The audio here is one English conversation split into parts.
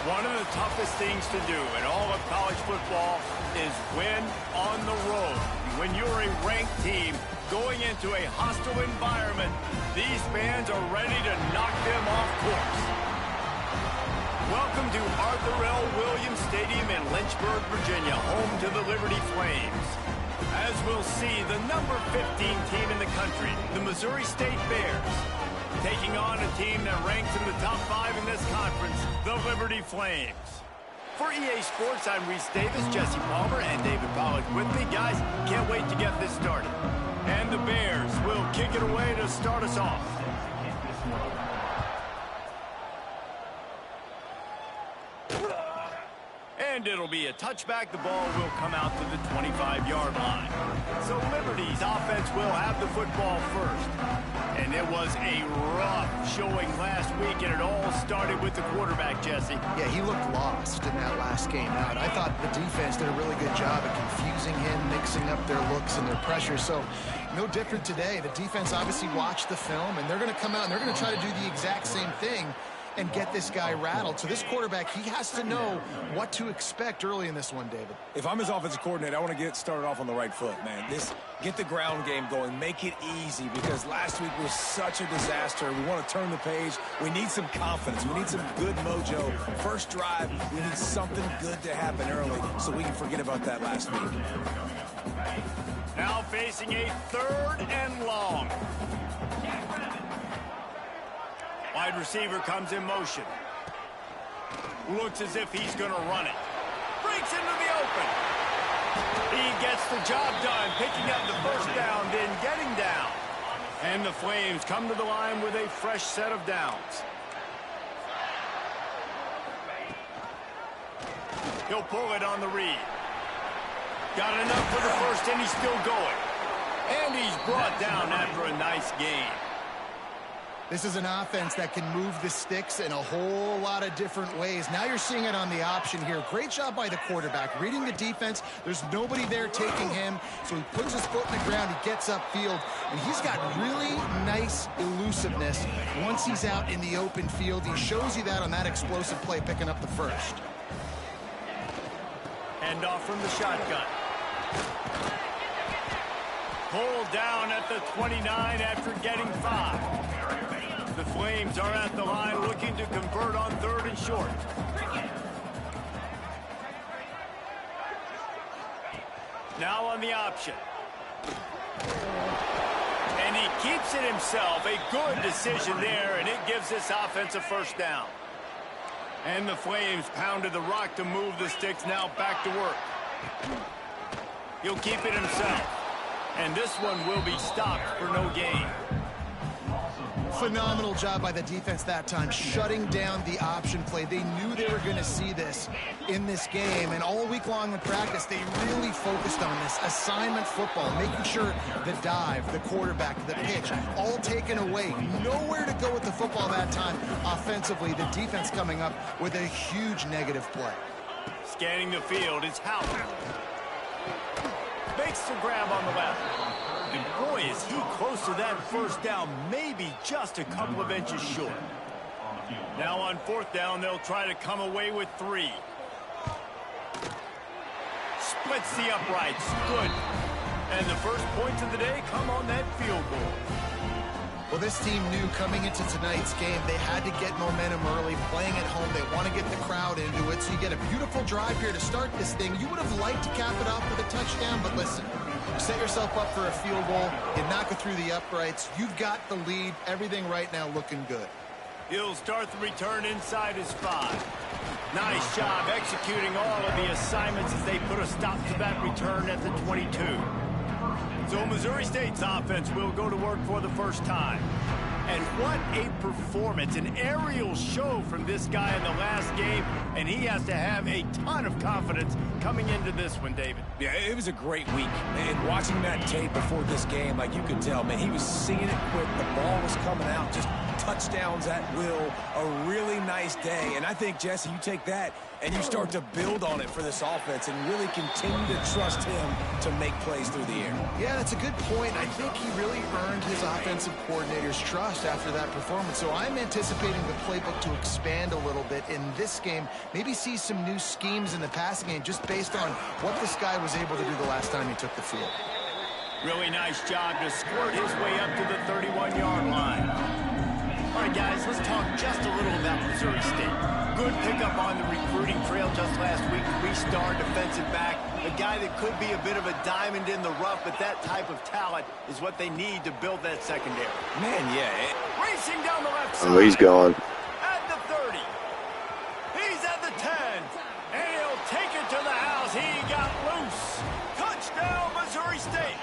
One of the toughest things to do in all of college football is win on the road. When you're a ranked team going into a hostile environment, these fans are ready to knock them off course. Welcome to Arthur L. Williams Stadium in Lynchburg, Virginia, home to the Liberty Flames. As we'll see, the number 15 team in the country, the Missouri State Bears, taking on a team that ranks in the top 5 in this conference, the Liberty Flames. For EA Sports, I'm Reese Davis, Jesse Palmer, and David Pollack with me. Guys, can't wait to get this started. And the Bears will kick it away to start us off. And it'll be a touchback. The ball will come out to the 25-yard line. So Liberty's offense will have the football first. And it was a rough showing last week, and it all started with the quarterback, Jesse. Yeah, he looked lost in that last game out. I thought the defense did a really good job at confusing him, mixing up their looks and their pressure. So no different today. The defense obviously watched the film, and they're going to come out and they're going to try to do the exact same thing and get this guy rattled. So this quarterback, he has to know what to expect early in this one, David. If I'm his offensive coordinator, I want to get started off on the right foot, man. Get the ground game going. Make it easy, because last week was such a disaster. We want to turn the page. We need some confidence. We need some good mojo. First drive, we need something good to happen early so we can forget about that last week. Now facing a 3rd and long. Wide receiver comes in motion. Looks as if he's going to run it. Breaks into the open. He gets the job done, picking up the first down, then getting down. And the Flames come to the line with a fresh set of downs. He'll pull it on the read. Got enough for the first, and he's still going. And he's brought down after a nice gain. This is an offense that can move the sticks in a whole lot of different ways. Now you're seeing it on the option here. Great job by the quarterback. Reading the defense, there's nobody there taking him, so he puts his foot in the ground, he gets upfield, and he's got really nice elusiveness once he's out in the open field. He shows you that on that explosive play, picking up the first. Hand off from the shotgun. Pulled down at the 29 after getting 5. The Flames are at the line looking to convert on 3rd and short. Now on the option. And he keeps it himself. A good decision there, and it gives this offense a first down. And the Flames pounded the rock to move the sticks. Now back to work. He'll keep it himself. And this one will be stopped for no gain. Phenomenal job by the defense that time, shutting down the option play. They knew they were going to see this in this game, and all week long in practice, they really focused on this assignment football, making sure the dive, the quarterback, the pitch, all taken away. Nowhere to go with the football that time offensively. The defense coming up with a huge negative play. Scanning the field, it's Howard. Makes the grab on the left. And boy, is he close to that first down, maybe just a couple of inches short. Now on 4th down, they'll try to come away with 3. Splits the uprights. Good. And the first points of the day come on that field goal. Well, this team knew coming into tonight's game they had to get momentum early, playing at home. They want to get the crowd into it, so you get a beautiful drive here to start this thing. You would have liked to cap it off with a touchdown, but listen, you set yourself up for a field goal, you knock it through the uprights, you've got the lead, everything right now looking good. He'll start the return inside his 5. Nice job executing all of the assignments as they put a stop to that return at the 22. So Missouri State's offense will go to work for the first time. And what a performance, an aerial show from this guy in the last game, and he has to have a ton of confidence coming into this one, David. Yeah, it was a great week. And watching that tape before this game, like you could tell, man, he was seeing it quick. The ball was coming out, just touchdowns at will, a really nice day. And I think, Jesse, you take that and you start to build on it for this offense and really continue to trust him to make plays through the air. Yeah, that's a good point. I think he really earned his offensive coordinator's trust after that performance. So I'm anticipating the playbook to expand a little bit in this game, maybe see some new schemes in the passing game just based on what this guy was able to do the last time he took the field. Really nice job to squirt his way up to the 31-yard line. All right, guys, let's talk just a little about Missouri State. Good pickup on the recruiting trail just last week. Three-star defensive back, a guy that could be a bit of a diamond in the rough, but that type of talent is what they need to build that secondary. Man, yeah. Racing down the left side. Oh, he's gone. At the 30. He's at the 10. And he'll take it to the house. He got loose. Touchdown, Missouri State.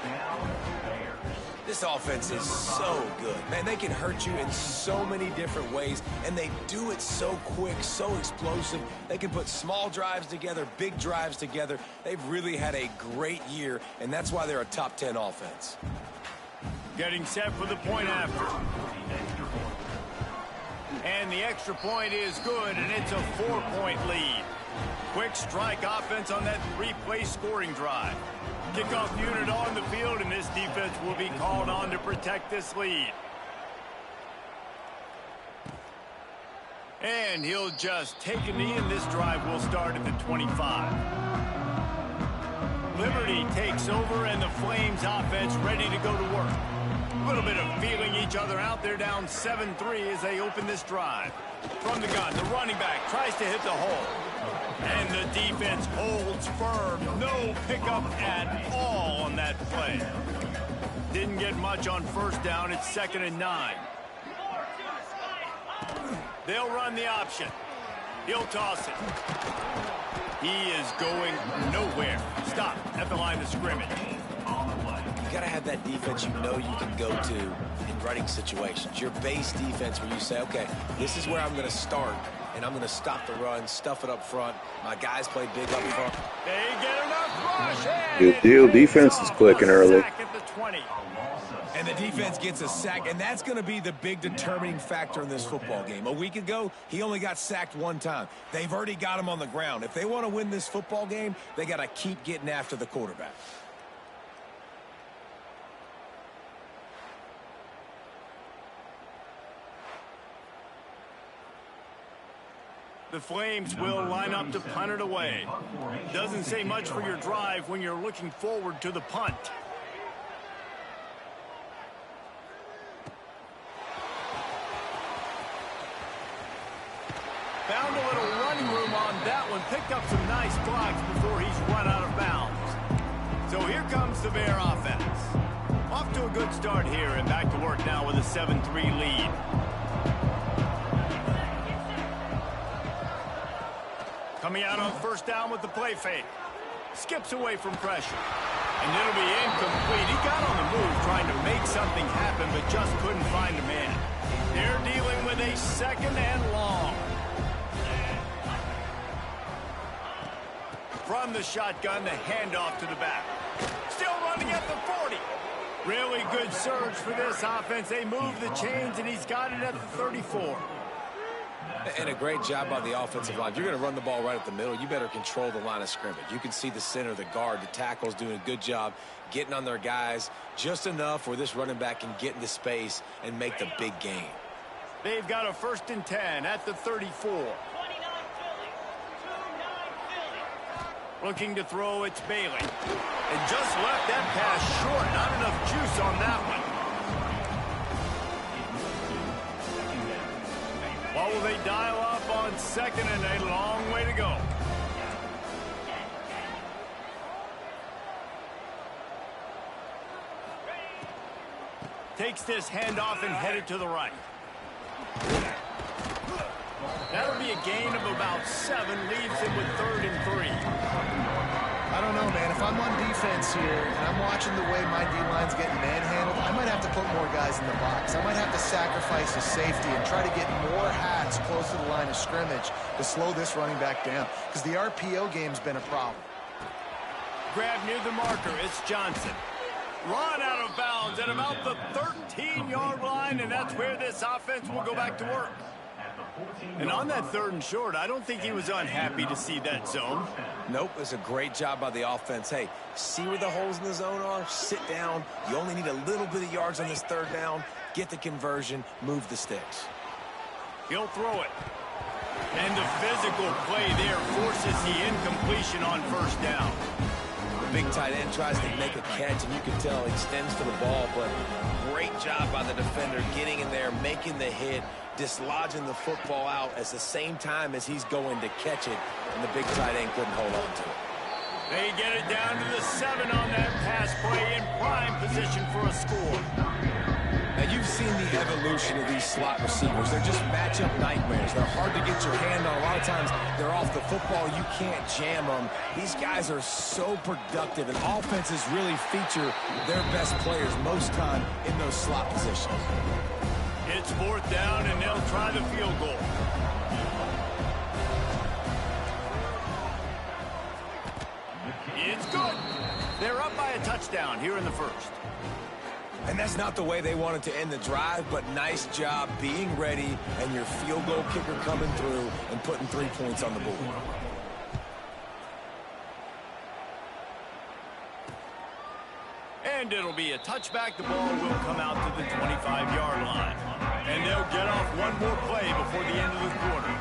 This offense is so good. Man, they can hurt you in so many different ways, and they do it so quick, so explosive. They can put small drives together, big drives together. They've really had a great year, and that's why they're a top 10 offense. Getting set for the point after. And the extra point is good, and it's a 4-point lead. Quick strike offense on that 3-play scoring drive. Kickoff unit on the field, and this defense will be called on to protect this lead. And he'll just take a knee, and this drive will start at the 25. Liberty takes over, and the Flames offense ready to go to work. A little bit of feeling each other out. They're down 7-3 as they open this drive. From the gun, the running back tries to hit the hole. And the defense holds firm. No pickup at all on that play. Didn't get much on first down. It's 2nd and 9. They'll run the option. He'll toss it. He is going nowhere. Stop at the line of scrimmage. You got to have that defense you know you can go to in running situations. Your base defense where you say, okay, this is where I'm going to start, and I'm going to stop the run, stuff it up front. My guys play big up front. They get enough rush. Good deal. Defense is clicking early. At the 20. And the defense gets a sack, and that's going to be the big determining factor in this football game. A week ago, he only got sacked one time. They've already got him on the ground. If they want to win this football game, they got to keep getting after the quarterback. The Flames will line up to punt it away. Doesn't say much for your drive when you're looking forward to the punt. Found a little running room on that one. Picked up some nice blocks before he's run out of bounds. So here comes the Bear offense. Off to a good start here and back to work now with a 7-3 lead. Coming out on first down with the play fake. Skips away from pressure. And it'll be incomplete. He got on the move trying to make something happen, but just couldn't find a man. They're dealing with a 2nd and long. From the shotgun, the handoff to the back. Still running at the 40. Really good surge for this offense. They move the chains, and he's got it at the 34. And a great job by the offensive line. If you're going to run the ball right at the middle, you better control the line of scrimmage. You can see the center, the guard, the tackle's doing a good job getting on their guys just enough where this running back can get into space and make the big gain. They've got a 1st and 10 at the 34. Looking to throw, it's Bailey. And just left that pass short. Not enough juice on that one. What will they dial up on 2nd and a long way to go? Takes this handoff and headed to the right. That'll be a gain of about 7, leaves him with 3rd and 3. I don't know, man. If I'm on defense here and I'm watching the way my D-line's getting manhandled, I might have to put more guys in the box. I might have to sacrifice a safety and try to get more hats close to the line of scrimmage to slow this running back down, because the RPO game's been a problem. Grab near the marker. It's Johnson. Run out of bounds at about the 13-yard line, and that's where this offense will go back to work. And on that 3rd and short, I don't think he was unhappy to see that zone. Nope, it's a great job by the offense. Hey, see where the holes in the zone are? Sit down. You only need a little bit of yards on this 3rd down. Get the conversion, move the sticks. He'll throw it. And the physical play there forces the incompletion on 1st down. The big tight end tries to make a catch, and you can tell he extends to the ball, but great job by the defender getting in there, making the hit, dislodging the football out at the same time as he's going to catch it, and the big tight end couldn't hold on to it. They get it down to the 7 on that pass play in prime position for a score. Now, you've seen the evolution of these slot receivers. They're just matchup nightmares. They're hard to get your hand on. A lot of times, they're off the football. You can't jam them. These guys are so productive, and offenses really feature their best players most time in those slot positions. It's 4th down, and they'll try the field goal. It's good. They're up by a touchdown here in the 1st. And that's not the way they wanted to end the drive, but nice job being ready and your field goal kicker coming through and putting 3 points on the board. And it'll be a touchback. The ball will come out to the 25-yard line. And they'll get off one more play before the end of the quarter.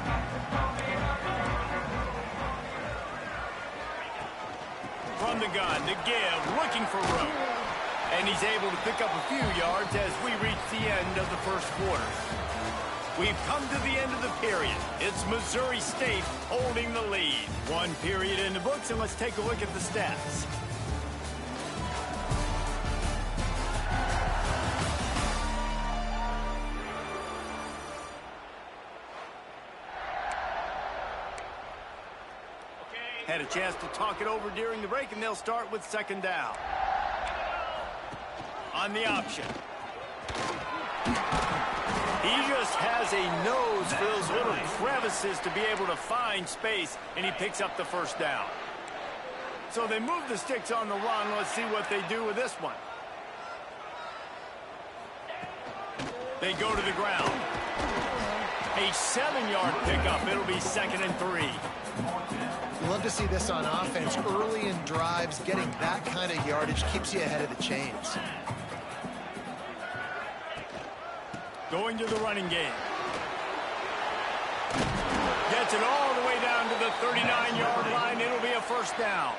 From the gun, the give, looking for room. And he's able to pick up a few yards as we reach the end of the 1st quarter. We've come to the end of the period. It's Missouri State holding the lead. 1 period in the books, and let's take a look at the stats. Had a chance to talk it over during the break, and they'll start with 2nd down. On the option. He just has a nose for those little crevices to be able to find space, and he picks up the 1st down. So they move the sticks on the run. Let's see what they do with this one. They go to the ground. A 7-yard pickup. It'll be 2nd and 3. You love to see this on offense. Early in drives, getting that kind of yardage keeps you ahead of the chains. Going to the running game. Gets it all the way down to the 39-yard line. It'll be a 1st down.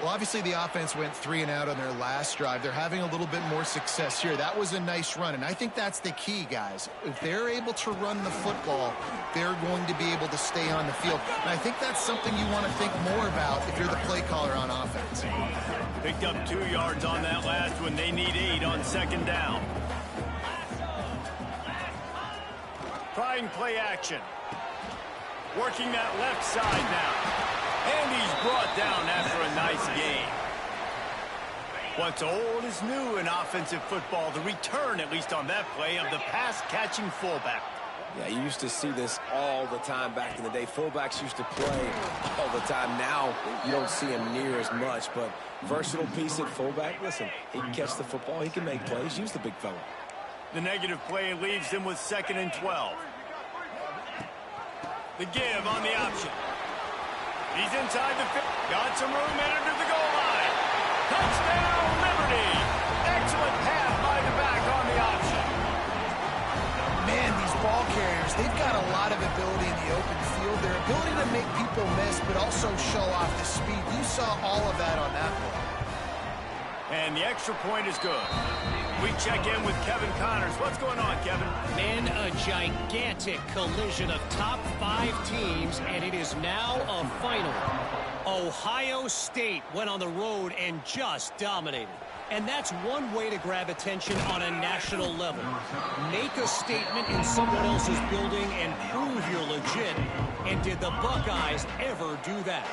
Well, obviously the offense went 3 and out on their last drive. They're having a little bit more success here. That was a nice run, and I think that's the key, guys. If they're able to run the football, they're going to be able to stay on the field. And I think that's something you want to think more about if you're the play caller on offense. Picked up 2 yards on that last one. They need 8 on 2nd down. Trying play action. Working that left side now. And he's brought down after a nice gain. What's old is new in offensive football. The return, at least on that play, of the pass-catching fullback. Yeah, you used to see this all the time back in the day. Fullbacks used to play all the time. Now you don't see him near as much, but versatile piece at fullback. Listen, he can catch the football. He can make plays. Use the big fella. The negative play leaves him with 2nd and 12. The give on the option. He's inside the 50. Got some room, entered to the goal line. Touchdown, Liberty. Excellent pass by the back on the option. Man, these ball carriers, they've got a lot of ability in the open field. Their ability to make people miss, but also show off the speed. You saw all of that on that play. And the extra point is good. We check in with Kevin Connors. What's going on, Kevin? Man, a gigantic collision of top 5 teams, and it is now a final. Ohio State went on the road and just dominated. And that's one way to grab attention on a national level. Make a statement in someone else's building and prove you're legit. And did the Buckeyes ever do that?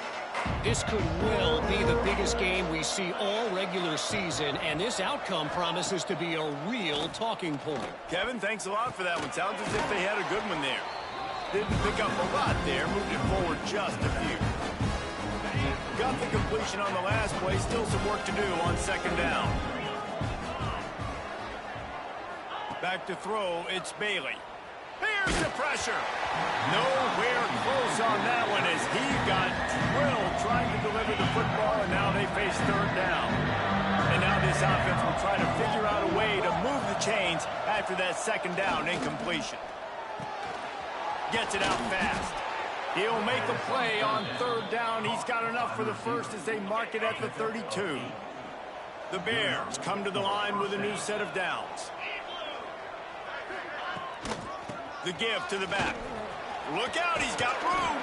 This could well be the biggest game we see all regular season, and this outcome promises to be a real talking point. Kevin, thanks a lot for that one. Sounds as if they had a good one there. Didn't pick up a lot there, moved it forward just a few. Got the completion on the last play. Still some work to do on second down. Back to throw, it's Bailey. Here's the pressure. Nowhere close on that one as he got drilled trying to deliver the football, and now they face third down. And now this offense will try to figure out a way to move the chains after that second down incompletion. Gets it out fast. He'll make a play on third down. He's got enough for the first as they mark it at the 32. The Bears come to the line with a new set of downs. The give to the back. Look out, he's got room.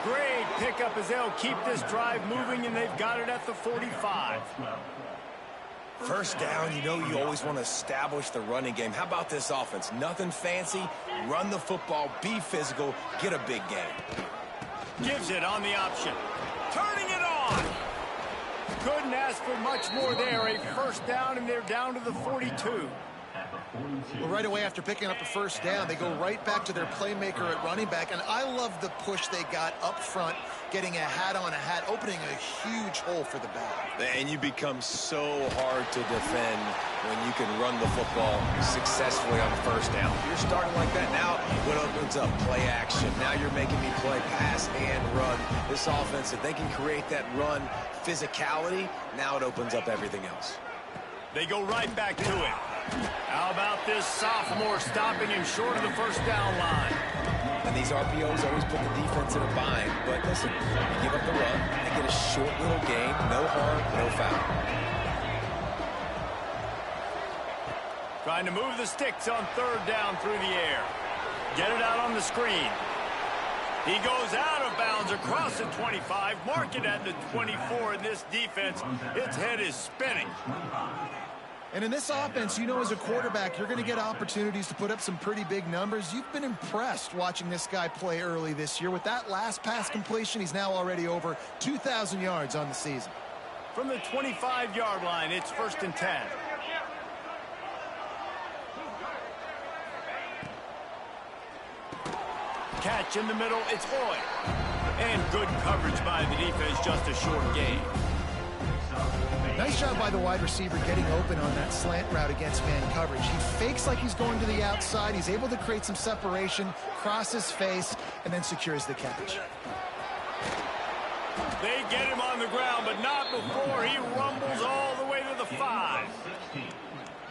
Great pickup as they'll keep this drive moving, and they've got it at the 45. First down, you know you always want to establish the running game. How about this offense? Nothing fancy. Run the football, be physical, get a big game. Gives it on the option. Turning it on. Couldn't ask for much more there. A first down, and they're down to the 42. Well, right away after picking up a first down, they go right back to their playmaker at running back, and I love the push they got up front, getting a hat on a hat, opening a huge hole for the back. And you become so hard to defend when you can run the football successfully on first down. If you're starting like that, now what opens up? Play action. Now you're making me play pass and run. This offense, if they can create that run physicality, now it opens up everything else. They go right back to it. How about this sophomore stopping him short of the first down line? And these RPOs always put the defense in a bind. But listen, you give up the run, they get a short little gain, no harm, no foul. Trying to move the sticks on third down through the air. Get it out on the screen. He goes out of bounds across the 25, mark it at the 24, and this defense, its head is spinning. And in this offense, you know, as a quarterback, you're going to get opportunities to put up some pretty big numbers. You've been impressed watching this guy play early this year. With that last pass completion, he's now already over 2,000 yards on the season. From the 25-yard line, it's 1st and 10. Catch in the middle, it's Boyd. And good coverage by the defense, just a short gain. Nice job by the wide receiver getting open on that slant route against man coverage. He fakes like he's going to the outside. He's able to create some separation, cross his face, and then secures the catch. They get him on the ground, but not before he rumbles all the way to the 5.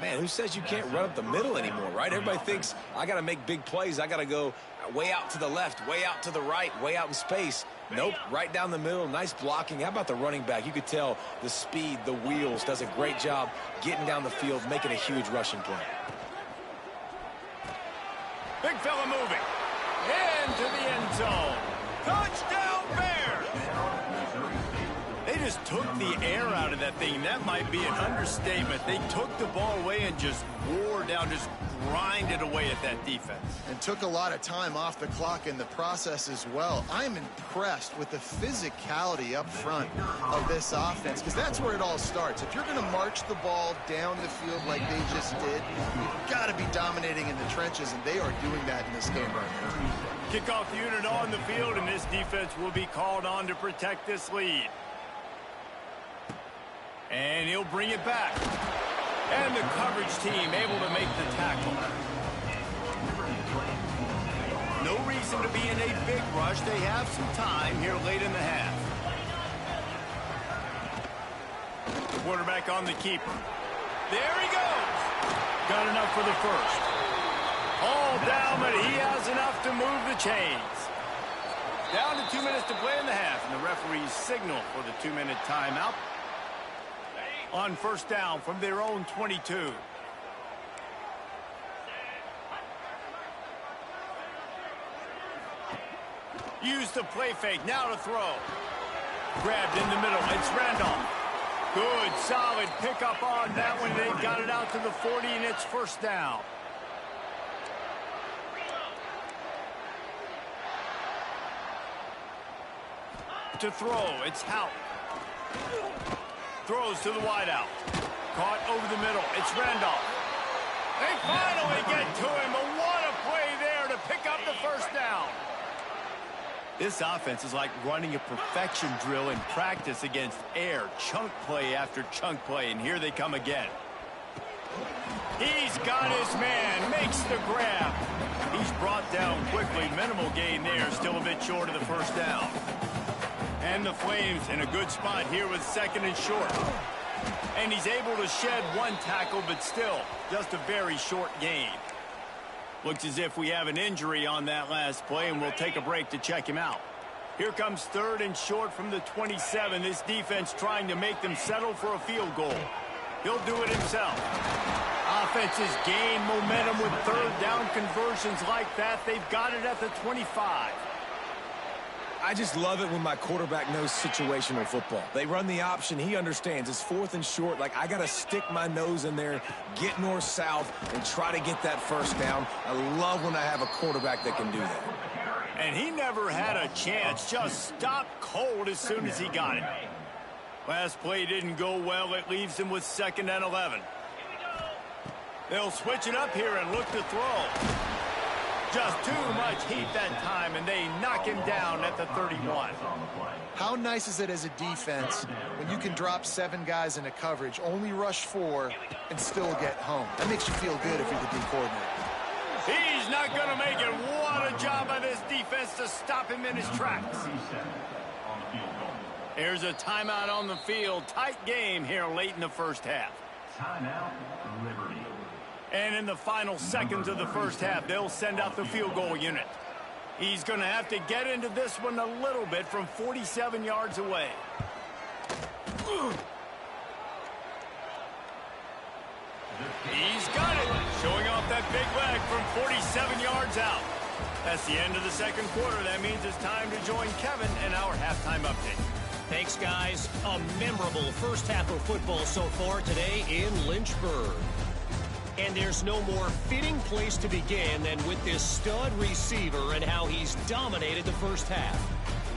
Man, who says you can't run up the middle anymore, right? Everybody thinks, I got to make big plays. I got to go way out to the left, way out to the right, way out in space. Nope, right down the middle, nice blocking. How about the running back? You could tell the speed, the wheels, does a great job getting down the field, making a huge rushing play. Big fella moving. Into the end zone. Touchdown, Bears! They just took the air out of that thing. That might be an understatement. They took the ball away and just wore down, just grinded away at that defense. And took a lot of time off the clock in the process as well. I'm impressed with the physicality up front of this offense, because that's where it all starts. If you're going to march the ball down the field like they just did, you've got to be dominating in the trenches, and they are doing that in this game right now. Kickoff unit on the field, and this defense will be called on to protect this lead. And he'll bring it back. And the coverage team able to make the tackle. No reason to be in a big rush. They have some time here late in the half. The quarterback on the keeper. There he goes. Got enough for the first. All down, but he has enough to move the chains. Down to 2 minutes to play in the half, and the referees signal for the 2-minute timeout. On first down from their own 22. Use the play fake. Now to throw. Grabbed in the middle. It's Randolph. Good, solid pickup on that one. They've got it out to the 40, and it's first down. To throw. It's Hout. Throws to the wideout. Caught over the middle. It's Randolph. They finally get to him, but what a play there to pick up the first down. This offense is like running a perfection drill in practice against air. Chunk play after chunk play, and here they come again. He's got his man, makes the grab. He's brought down quickly. Minimal gain there, still a bit short of the first down. And the Flames in a good spot here with second and short. And he's able to shed one tackle, but still just a very short gain. Looks as if we have an injury on that last play, and we'll take a break to check him out. Here comes third and short from the 27. This defense trying to make them settle for a field goal. He'll do it himself. Offenses gain momentum with third down conversions like that. They've got it at the 25. I just love it when my quarterback knows situational football. They run the option. He understands. It's fourth and short. Like, I got to stick my nose in there, get north-south, and try to get that first down. I love when I have a quarterback that can do that. And he never had a chance. Just stopped cold as soon as he got it. Last play didn't go well. It leaves him with 2nd and 11. They'll switch it up here and look to throw. Just too much heat that time, and they knock him down at the 31. How nice is it as a defense when you can drop 7 guys into coverage, only rush 4, and still get home? That makes you feel good if you're the D coordinator. He's not going to make it. What a job by this defense to stop him in his tracks. Here's a timeout on the field. Tight game here late in the first half. Timeout, Liberty. And in the final seconds of the first half, they'll send out the field goal unit. He's going to have to get into this one a little bit from 47 yards away. He's got it. Showing off that big leg from 47 yards out. That's the end of the second quarter. That means it's time to join Kevin in our halftime update. Thanks, guys. A memorable first half of football so far today in Lynchburg. And there's no more fitting place to begin than with this stud receiver and how he's dominated the first half.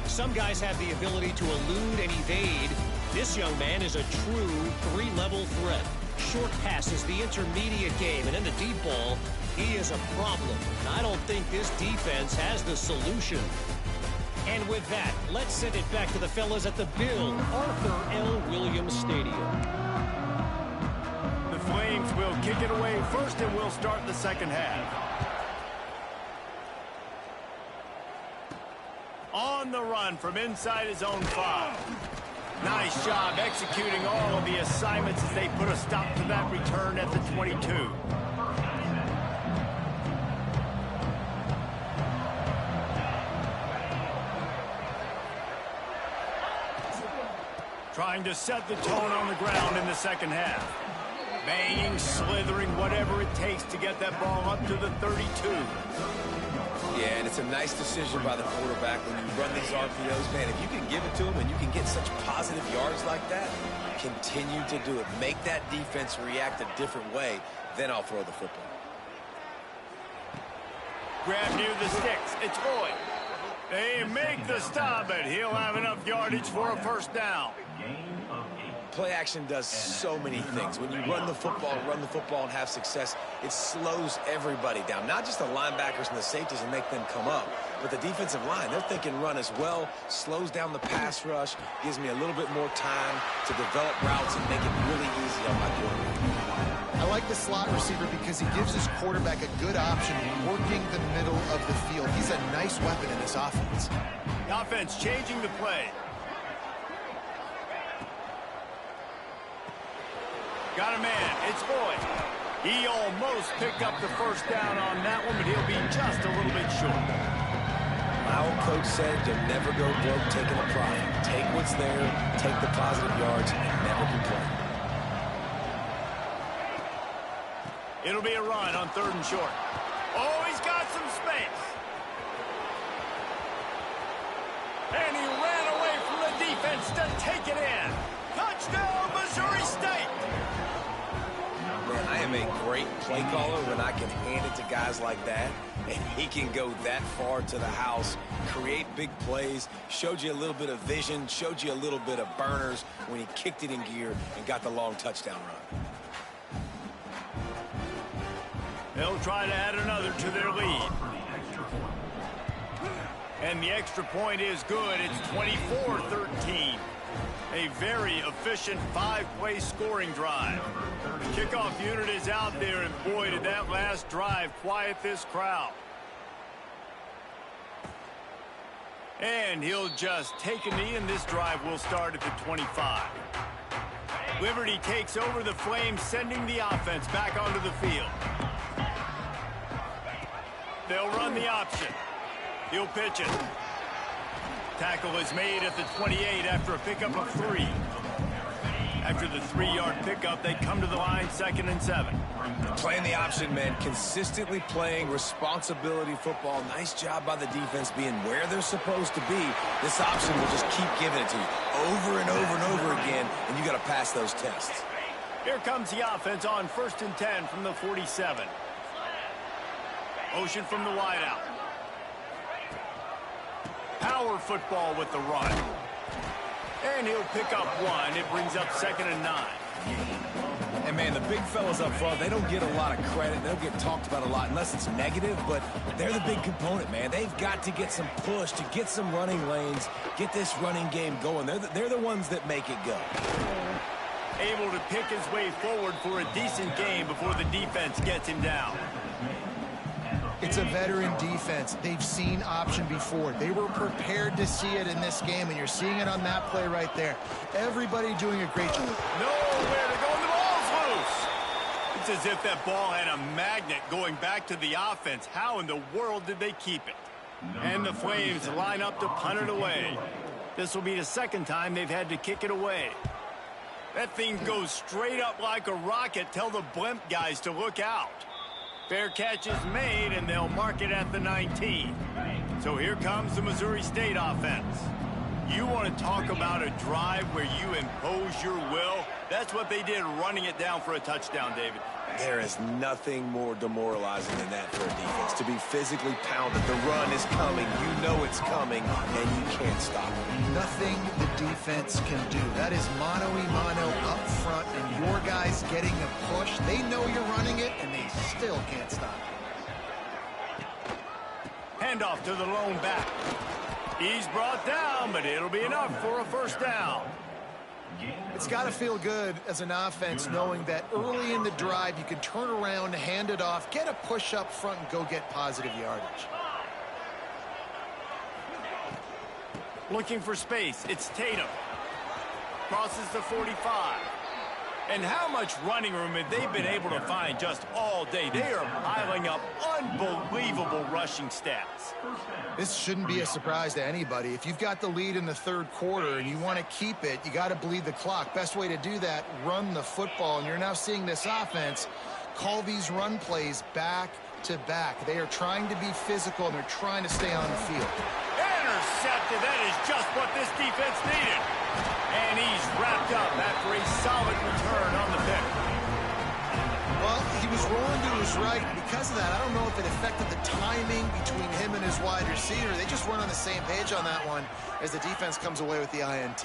Some guys have the ability to elude and evade. This young man is a true 3-level threat. Short passes, the intermediate game, and in the deep ball, he is a problem. And I don't think this defense has the solution. And with that, let's send it back to the fellas at the Bill Arthur L. Williams Stadium. Flames will kick it away first, and we'll start the second half. On the run from inside his own 5. Nice job executing all of the assignments as they put a stop to that return at the 22. Trying to set the tone on the ground in the second half. Banging, slithering, whatever it takes to get that ball up to the 32. Yeah, and it's a nice decision by the quarterback when you run these RPOs. Man, if you can give it to him and you can get such positive yards like that, continue to do it. Make that defense react a different way, then I'll throw the football. Grab near the sticks. It's Boyd. They make the stop, but he'll have enough yardage for a first down. Play action does so many things. When you run the football and have success, it slows everybody down. Not just the linebackers and the safeties and make them come up, but the defensive line. They're thinking run as well, slows down the pass rush, gives me a little bit more time to develop routes and make it really easy on my quarterback. I like the slot receiver because he gives his quarterback a good option working the middle of the field. He's a nice weapon in this offense. The offense changing the play. Got a man. It's Boyd. He almost picked up the first down on that one, but he'll be just a little bit short. My old coach said you'll never go broke taking a profit. Take what's there, take the positive yards, and never complain. It'll be a run on 3rd and short. Oh, he's got some space. And he ran away from the defense to take it in. Touchdown, Missouri State. Man, I am a great play caller when I can hand it to guys like that, and he can go that far to the house, create big plays, showed you a little bit of vision, showed you a little bit of burners when he kicked it in gear and got the long touchdown run. They'll try to add another to their lead. And the extra point is good. It's 24-13. A very efficient 5-play scoring drive. The kickoff unit is out there, and boy, did that last drive quiet this crowd. And he'll just take a knee, and this drive will start at the 25. Liberty takes over the Flames, sending the offense back onto the field. They'll run the option. He'll pitch it. Tackle is made at the 28 after a pickup of 3. After the 3-yard pickup, they come to the line 2nd and 7. Playing the option, man. Consistently playing responsibility football. Nice job by the defense being where they're supposed to be. This option will just keep giving it to you over and over and over again, and you got to pass those tests. Here comes the offense on 1st and 10 from the 47. Motion from the wideout. Power football with the run. And he'll pick up 1. It brings up 2nd and 9. And, man, the big fellas up front, they don't get a lot of credit. They don't get talked about a lot unless it's negative, but they're the big component, man. They've got to get some push, to get some running lanes, get this running game going. They're the ones that make it go. Able to pick his way forward for a decent game before the defense gets him down. It's a veteran defense. They've seen option before. They were prepared to see it in this game, and you're seeing it on that play right there. Everybody doing a great job. Nowhere to go, and the ball's loose. It's as if that ball had a magnet going back to the offense. How in the world did they keep it? And the Flames line up to punt it away. This will be the 2nd time they've had to kick it away. That thing goes straight up like a rocket. Tell the blimp guys to look out. Fair catch is made, and they'll mark it at the 19. So here comes the Missouri State offense. You want to talk about a drive where you impose your will? That's what they did, running it down for a touchdown, David. There is nothing more demoralizing than that for a defense. To be physically pounded. The run is coming. You know it's coming, and you can't stop it. Nothing the defense can do. That is mano-a-mano up front, and your guys getting a push. They know you're running it, and they still can't stop it. Handoff to the lone back. He's brought down, but it'll be enough for a 1st down. It's got to feel good as an offense knowing that early in the drive you can turn around, hand it off, get a push up front, and go get positive yardage. Looking for space. It's Tatum. Crosses the 45. And how much running room have they been able to find just all day? They are piling up unbelievable rushing stats. This shouldn't be a surprise to anybody. If you've got the lead in the 3rd quarter and you want to keep it, you got to bleed the clock. Best way to do that, run the football. And you're now seeing this offense call these run plays back to back. They are trying to be physical, and they're trying to stay on the field. Intercepted. That is just what this defense needed. And he's wrapped up after a solid return on the pick. Well, he was rolling to his right. Because of that, I don't know if it affected the timing between him and his wide receiver. They just weren't on the same page on that one as the defense comes away with the INT.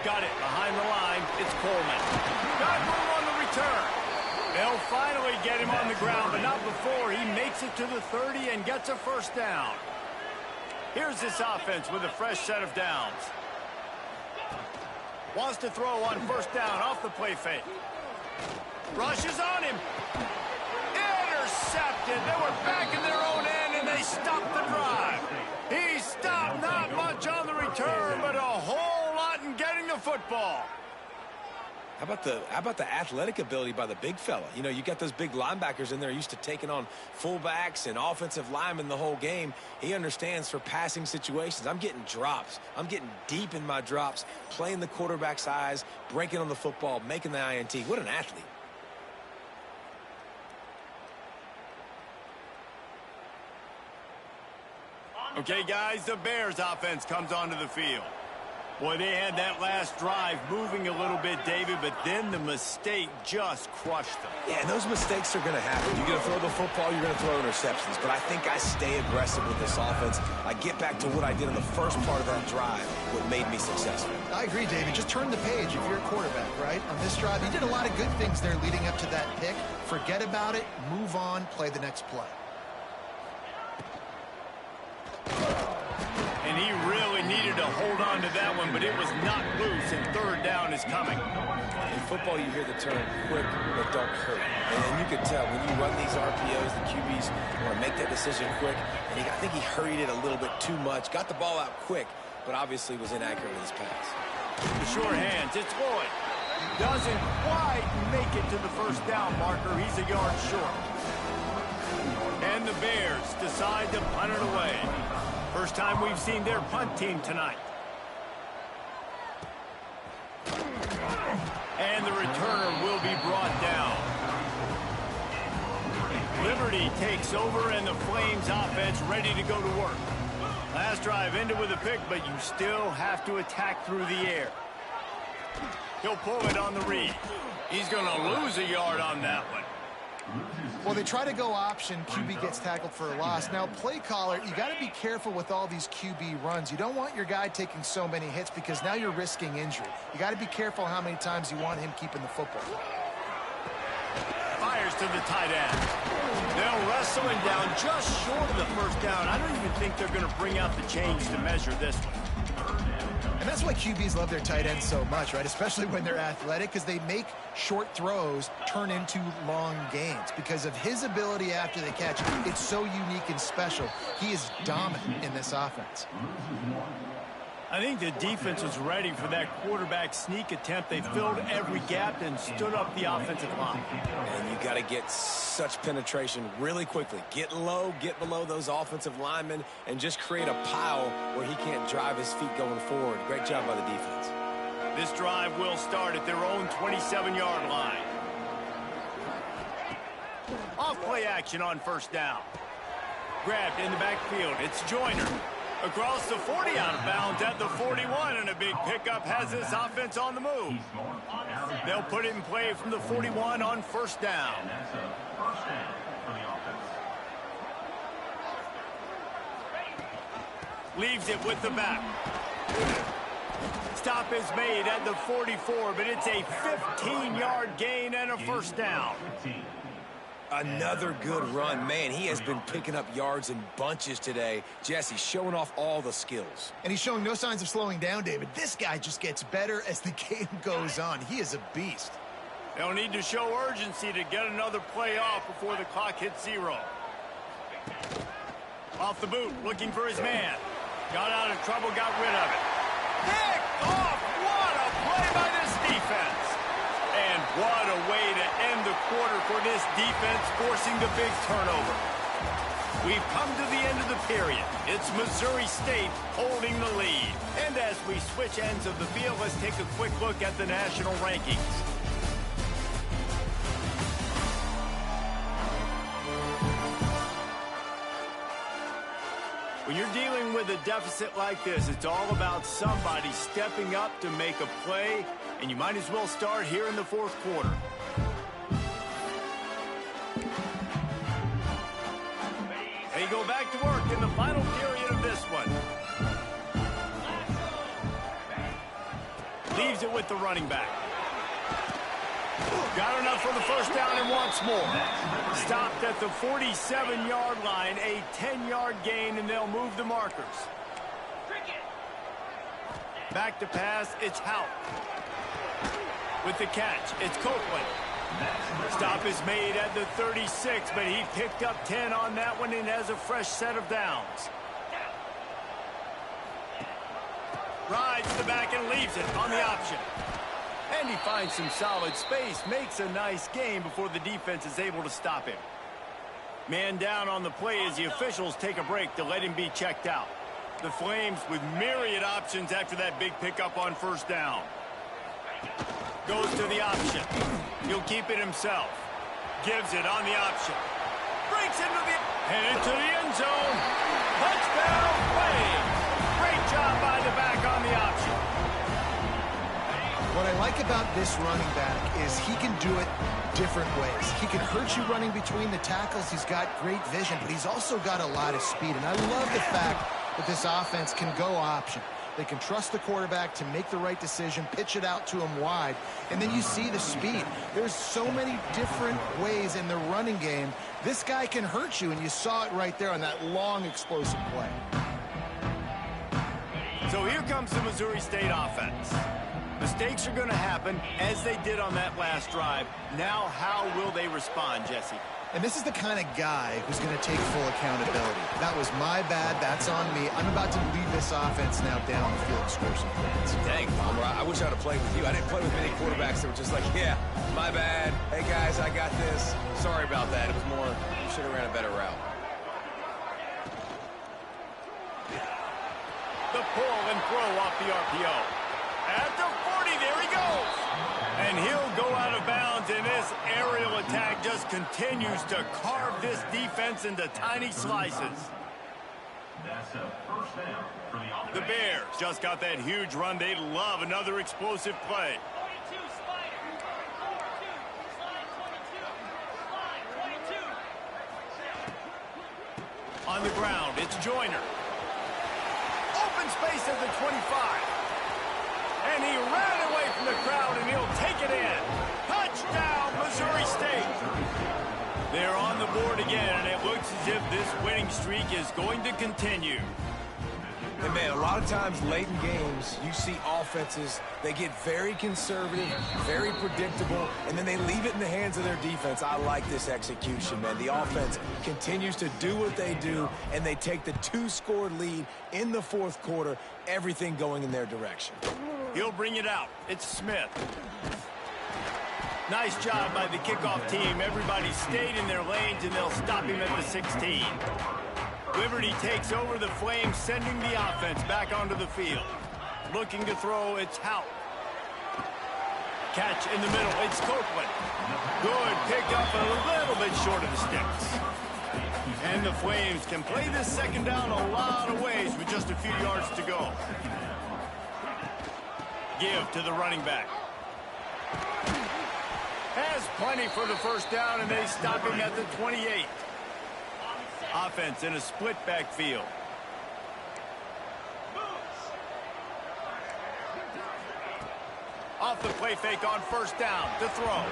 Got it behind the line. It's Coleman. Got room on the return. They'll finally get him on the ground, but not before he makes it to the 30 and gets a 1st down. Here's this offense with a fresh set of downs. Wants to throw on 1st down off the play fake. Rushes on him. Intercepted. They were back in their own end, and they stopped the drive. He stopped, not much on the return, but a whole lot in getting the football. How about the athletic ability by the big fella? You know, you got those big linebackers in there used to taking on fullbacks and offensive linemen the whole game. He understands for passing situations. I'm getting drops. I'm getting deep in my drops, playing the quarterback's eyes, breaking on the football, making the INT. What an athlete. Okay, guys, the Bears offense comes onto the field. Boy, they had that last drive moving a little bit, David, but then the mistake just crushed them. Yeah, and those mistakes are going to happen. You're going to throw the football, you're going to throw interceptions, but I think I stay aggressive with this offense. I get back to what I did in the first part of that drive, what made me successful. I agree, David. Just turn the page if you're a quarterback, right? On this drive, you did a lot of good things there leading up to that pick. Forget about it, move on, play the next play. needed to hold on to that one, but it was knocked loose, and third down is coming. In football, you hear the term quick but don't hurt. And you can tell when you run these RPOs, the QBs want to make that decision quick. And I think he hurried it a little bit too much. Got the ball out quick, but obviously was inaccurate with his pass. The short hands, it's Lloyd. Doesn't quite make it to the first down marker. He's a yard short. And the Bears decide to punt it away. First time we've seen their punt team tonight. And the returner will be brought down. Liberty takes over, and the Flames offense ready to go to work. Last drive ended with a pick, but you still have to attack through the air. He'll pull it on the read. He's going to lose a yard on that one. Well, they try to go option. QB gets tackled for a loss. Now, play caller, you got to be careful with all these QB runs. You don't want your guy taking so many hits because now you're risking injury. You got to be careful how many times you want him keeping the football. Fires to the tight end. They'll wrestle him down just short of the first down. I don't even think they're going to bring out the chains to measure this one. And that's why QBs love their tight ends so much, right? Especially when they're athletic, because they make short throws turn into long gains. Because of his ability after the catch, it's so unique and special. He is dominant in this offense. I think the defense was ready for that quarterback sneak attempt. They filled every gap and stood up the offensive line. And you got to get such penetration really quickly. Get low, get below those offensive linemen, and just create a pile where he can't drive his feet going forward. Great job by the defense. This drive will start at their own 27-yard line. Off play action on first down. Grabbed in the backfield. It's Joyner. Across the 40, out of bounds at the 41, and a big pickup has this offense on the move. They'll put it in play from the 41 on first down. Leaves it with the back. Stop is made at the 44, but it's a 15-yard gain and a first down. Another good run. Man, he has been picking up yards in bunches today. Jesse showing off all the skills. And he's showing no signs of slowing down, David. This guy just gets better as the game goes on. He is a beast. They'll need to show urgency to get another play off before the clock hits 0. Off the boot, looking for his man. Got out of trouble, got rid of it. Picked off! What a play by this defense! And what a way to end the quarter for this defense, forcing the big turnover. We've come to the end of the period. It's Missouri State holding the lead. And as we switch ends of the field, let's take a quick look at the national rankings. When you're dealing with a deficit like this, it's all about somebody stepping up to make a play, and you might as well start here in the fourth quarter. They go back to work in the final period of this one. Leaves it with the running back. Got enough for the first down and wants more. Stopped at the 47-yard line, a 10-yard gain, and they'll move the markers. Back to pass, it's Hout. With the catch, it's Copeland. Stop is made at the 36, but he picked up 10 on that one and has a fresh set of downs. Rides the back and leaves it on the option. And he finds some solid space, makes a nice gain before the defense is able to stop him. Man down on the play as the officials take a break to let him be checked out. The Flames with myriad options after that big pickup on first down. Goes to the option. He'll keep it himself. Gives it on the option. Breaks into the... Headed to the end zone. Touchdown, Flames. Great job by the back on the option. What I like about this running back is he can do it different ways. He can hurt you running between the tackles. He's got great vision, but he's also got a lot of speed. And I love the fact that this offense can go option. They can trust the quarterback to make the right decision, pitch it out to him wide, and then you see the speed. There's so many different ways in the running game. This guy can hurt you, and you saw it right there on that long, explosive play. So here comes the Missouri State offense. Mistakes are going to happen, as they did on that last drive. Now, how will they respond, Jesse? And this is the kind of guy who's going to take full accountability. That was my bad. That's on me. I'm about to lead this offense now down the field, score some points. Dang, Palmer, I wish I would have played with you. I didn't play with many quarterbacks that were just like, yeah, my bad. Hey, guys, I got this. Sorry about that. It was more, you should have ran a better route. The pull and throw off the RPO. At the 40, there he goes. And he'll go out of bounds, and this aerial attack just continues to carve this defense into tiny slices. That's a first down for the offense. The Bears just got that huge run. They love another explosive play. On the ground, it's Joyner. Open space at the 25. And he ran away from the crowd, and he'll take it in. Touchdown, Missouri State. They're on the board again, and it looks as if this winning streak is going to continue. And, man, a lot of times late in games, you see offenses, they get very conservative, very predictable, and then they leave it in the hands of their defense. I like this execution, man. The offense continues to do what they do, and they take the 2-score lead in the fourth quarter, everything going in their direction. He'll bring it out. It's Smith. Nice job by the kickoff team. Everybody stayed in their lanes, and they'll stop him at the 16. Liberty takes over the Flames, sending the offense back onto the field. Looking to throw, it's Hout. Catch in the middle, it's Copeland. Good pick up, a little bit short of the sticks. And the Flames can play this second down a lot of ways with just a few yards to go. Give to the running back. Has plenty for the first down, and they stop him at the 28. Offense in a split backfield. Off the play fake on first down. To throw.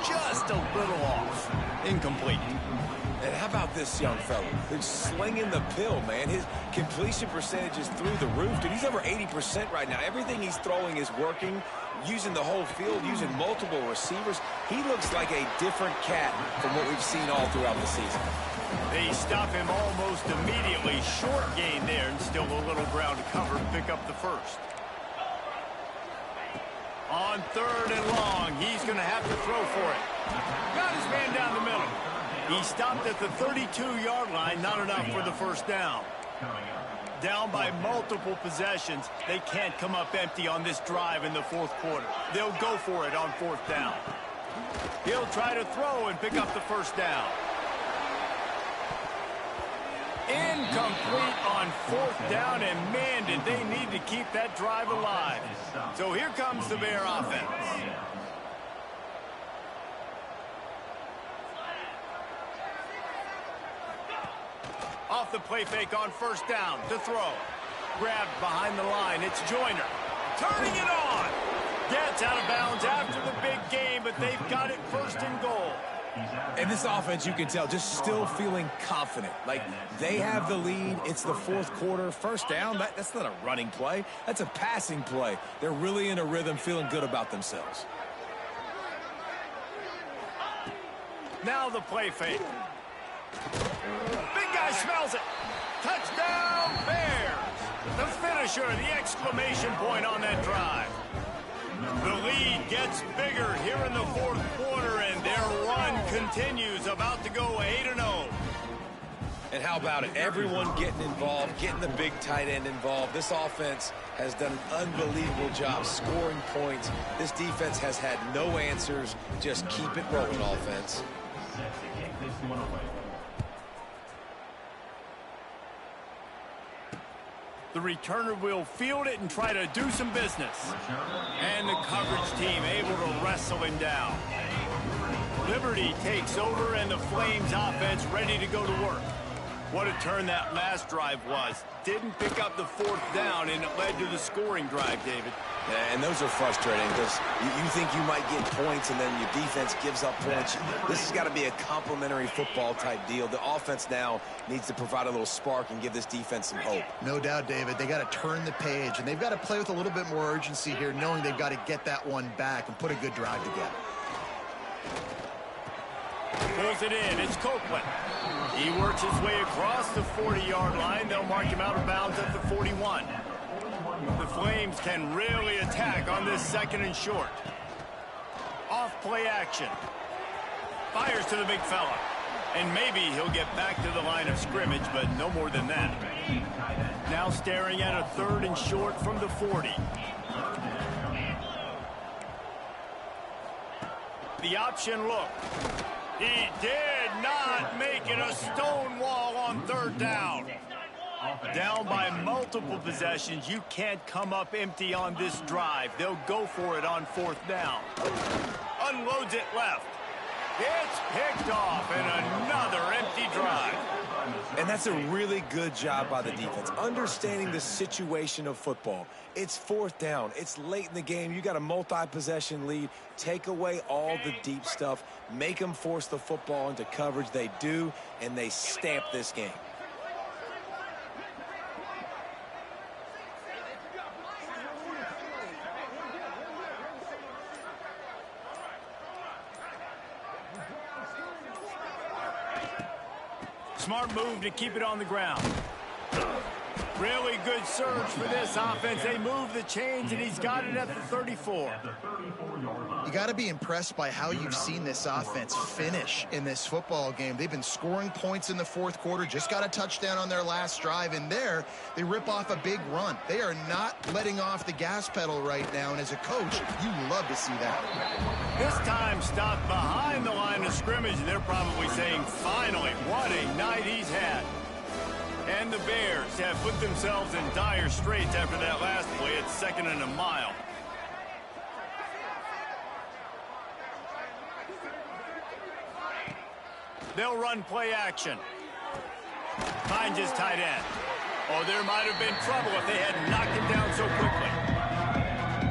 Just a little off. Incomplete. And how about this young fella who's slinging the pill, man? His completion percentage is through the roof. Dude, he's over 80% right now. Everything he's throwing is working, using the whole field, using multiple receivers. He looks like a different cat from what we've seen all throughout the season. They stop him almost immediately. Short gain there, and still a little ground to cover to pick up the first. On third and long, he's going to have to throw for it. Got his man down the middle. He stopped at the 32-yard line, not enough for the first down. Down by multiple possessions, they can't come up empty on this drive in the fourth quarter. They'll go for it on fourth down. He'll try to throw and pick up the first down. Incomplete on fourth down, and man, did they need to keep that drive alive. So here comes the Bear offense. Off the play fake on first down to throw. Grabbed behind the line, it's Joyner. Turning it on. Gets out of bounds after the big game, but they've got it first and goal. And this offense, you can tell, just still feeling confident. Like, they have the lead. It's the fourth quarter. First down, that's not a running play. That's a passing play. They're really in a rhythm, feeling good about themselves. Now the play fake. Big guy smells it. Touchdown, Bears. The finisher, the exclamation point on that drive. The lead gets bigger here in the fourth quarter, and their run continues, about to go 8-0. And how about it? Everyone getting involved, getting the big tight end involved. This offense has done an unbelievable job scoring points. This defense has had no answers. Just keep it rolling, offense. Set to kick this one away. The returner will field it and try to do some business. And the coverage team able to wrestle him down. Liberty takes over, and the Flames offense ready to go to work. What a turn that last drive was. Didn't pick up the 4th down, and it led to the scoring drive, David. Yeah, and those are frustrating because you think you might get points and then your defense gives up points. This has got to be a complementary football type deal. The offense now needs to provide a little spark and give this defense some hope. No doubt, David. They got to turn the page, and they've got to play with a little bit more urgency here, knowing they've got to get that one back and put a good drive together. Pulls it in. It's Copeland. He works his way across the 40-yard line. They'll mark him out of bounds at the 41. The Flames can really attack on this 2nd and short. Off play action. Fires to the big fella. And maybe he'll get back to the line of scrimmage, but no more than that. Now staring at a 3rd and short from the 40. The option look. He did not make it a stone wall on 3rd down. Down by multiple possessions, you can't come up empty on this drive. They'll go for it on 4th down. Unloads it left. It's picked off, and another empty drive. And that's a really good job by the defense, understanding the situation of football. It's 4th down. It's late in the game. You got a multi-possession lead. Take away all the deep stuff. Make them force the football into coverage. They do, and they stamp this game. Smart move to keep it on the ground. Really good surge for this offense. They move the chains, and he's got it at the 34. You got to be impressed by how you've seen this offense finish in this football game. They've been scoring points in the 4th quarter, just got a touchdown on their last drive, and there they rip off a big run. They are not letting off the gas pedal right now, and as a coach, you love to see that. This time stopped behind the line of scrimmage, and they're probably saying, finally, what a night he's had. And the Bears have put themselves in dire straits after that last play at 2nd and a mile. They'll run play action. Finds his tight end. Oh, there might have been trouble if they had knocked him down so quickly.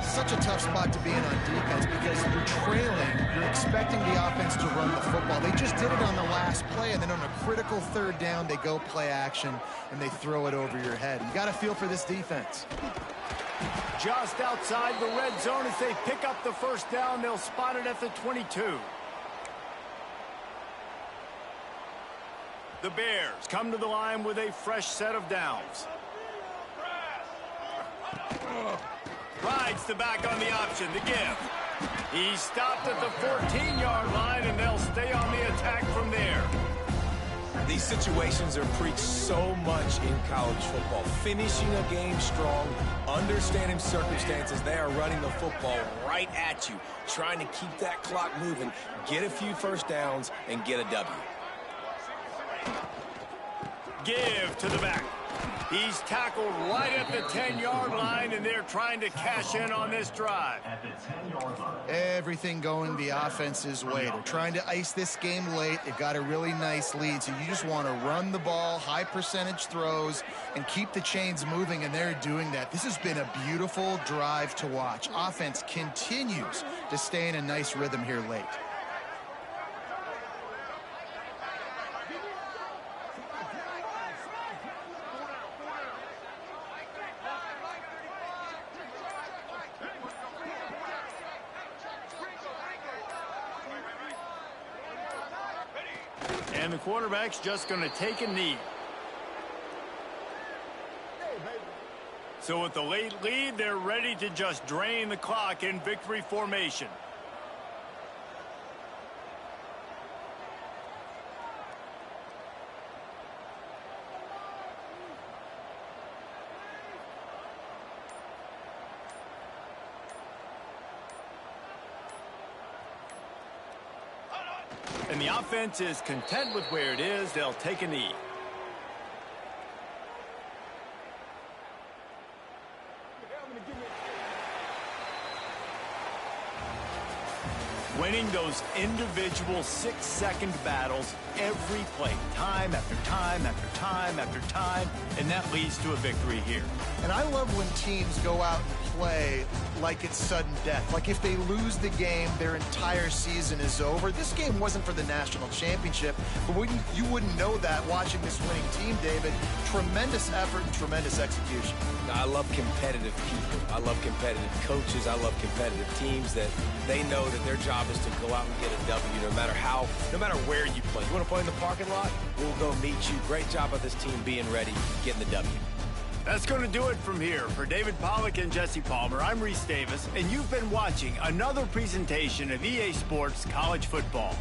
Such a tough spot to be in on defense because you're trailing. You're expecting the offense to run the football. They just did it on the last play, and then on a critical 3rd down, they go play action, and they throw it over your head. You got to feel for this defense. Just outside the red zone as they pick up the 1st down. They'll spot it at the 22. The Bears come to the line with a fresh set of downs. Rides the back on the option, the give. He stopped at the 14-yard line, and they'll stay on the attack from there. These situations are preached so much in college football. Finishing a game strong, understanding circumstances. They are running the football right at you, trying to keep that clock moving, get a few 1st downs, and get a W. Give to the back. He's tackled right at the 10-yard line, and they're trying to cash in on this drive. Everything going the offense's way. They're trying to ice this game late. They've got a really nice lead, so you just want to run the ball, high percentage throws, and keep the chains moving, and they're doing that. This has been a beautiful drive to watch. Offense continues to stay in a nice rhythm here late. And the quarterback's just going to take a knee. So with the late lead, they're ready to just drain the clock in victory formation. And the offense is content with where it is. They'll take a knee. Winning those individual 6-second battles every play, time after time after time after time, and that leads to a victory here. And I love when teams go out and play like it's sudden death. Like if they lose the game, their entire season is over. This game wasn't for the national championship, but you wouldn't know that watching this winning team, David. Tremendous effort and tremendous execution. I love competitive people. I love competitive coaches. I love competitive teams that they know that their job is to go out and get a W no matter where you play. You want to play in the parking lot? We'll go meet you. Great job of this team being ready, getting the W. That's going to do it from here. For David Pollack and Jesse Palmer, I'm Reese Davis, and you've been watching another presentation of EA Sports College Football.